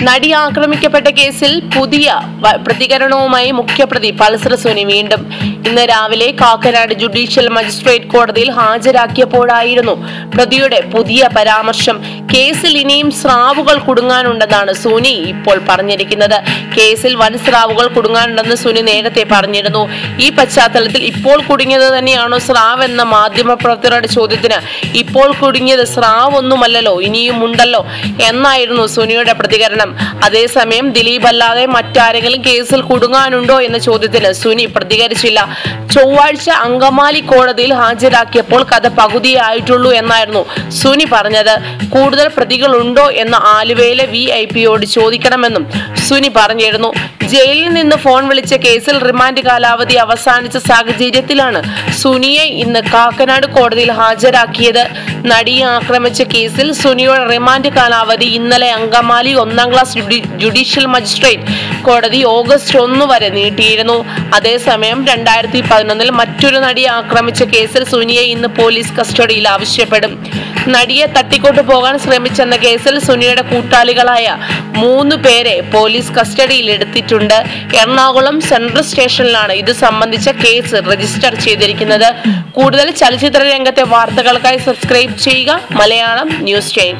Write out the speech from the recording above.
നടി ആക്രമിക്കപ്പെട്ട കേസിൽ പുതിയ പ്രതികരണവുമായി മുഖ്യപ്രതി പൾസർ സുനി വീണ്ടും ഇന്ന് രാവിലെ കാക്കനാട് ജുഡീഷ്യൽ മജിസ്ട്രേറ്റ് കോടതിയിൽ ഹാജരാക്കിയപ്പോഴായിരുന്നു പ്രതിയുടെ പുതിയ പരാമർശം. കേസിൽ ഇനിയും സ്രാവുകൾ കുടുങ്ങാനുണ്ടെന്നാണ് സുനി ഇപ്പോൾ പറഞ്ഞിരിക്കുന്നത്. കേസിൽ വൻ സ്രാവുകൾ കുടുങ്ങാനുണ്ടെന്ന് സുനി നേരത്തെ പറഞ്ഞിരുന്നു. ഈ പശ്ചാത്തലത്തിൽ ഇപ്പോൾ കുടുങ്ങിയത് തന്നെയാണോ സ്രാവ് എന്ന മാധ്യമപ്രവർത്തകരുടെ ചോദ്യത്തിന് ഇപ്പോൾ കുടുങ്ങിയത് സ്രാവ് ഒന്നുമല്ലല്ലോ, ഇനിയും ഉണ്ടല്ലോ എന്നായിരുന്നു സുനിയുടെ പ്രതികരണം. അതേസമയം ദിലീപ് അല്ലാതെ മറ്റാരെങ്കിലും കേസിൽ കുടുങ്ങാനുണ്ടോ എന്ന ചോദ്യത്തിന് സുനി പ്രതികരിച്ചില്ല. ചൊവ്വാഴ്ച അങ്കമാലി കോടതിയിൽ ഹാജരാക്കിയപ്പോൾ കഥ പകുതിയായിട്ടുള്ളൂ എന്നായിരുന്നു സുനി പറഞ്ഞത്. കൂടുതൽ പ്രതികളുണ്ടോ എന്ന് ആലുവയിലെ VIP-യോട് ചോദിക്കണമെന്നും സുനി പറഞ്ഞിരുന്നു. ജയിലിൽ നിന്ന് ഫോൺ വിളിച്ച കേസിൽ റിമാൻഡ് കാലാവധി അവസാനിച്ച സാഹചര്യത്തിലാണ് സുനിയെ ഇന്ന് കാക്കനാട് കോടതിയിൽ ഹാജരാക്കിയത്. നടിയെ ആക്രമിച്ച കേസിൽ സുനിയുടെ റിമാൻഡ് കാലാവധി ഇന്നലെ അങ്കമാലി 1ാം ക്ലാസ് ജുഡീഷ്യൽ മജിസ്ട്രേറ്റ് കോടതി ഓഗസ്റ്റ് 1 വരെ നീട്ടിയിരുന്നു. അതേസമയം 2011 മറ്റൊരു നടിയെ ആക്രമിച്ച കേസിൽ സുനിയെ ഇന്ന് പോലീസ് കസ്റ്റഡിയിൽ ആവശ്യപ്പെടും. നടിയെ തട്ടിക്കൊണ്ടു പോകാൻ ശ്രമിച്ചെന്ന കേസിൽ സുനിയുടെ കൂട്ടാളികളായ 3 പേരെ പോലീസ് കസ്റ്റഡിയിൽ എടുത്തിട്ടുണ്ട്. എറണാകുളം സെൻട്രൽ സ്റ്റേഷനിലാണ് ഇത് സംബന്ധിച്ച കേസ് രജിസ്റ്റർ ചെയ്തിരിക്കുന്നത്. കൂടുതൽ ചലച്ചിത്ര രംഗത്തെ വാർത്തകൾക്കായി സബ്സ്ക്രൈബ് ചെയ്യുക മലയാളം ന്യൂസ് ചെയിൻ.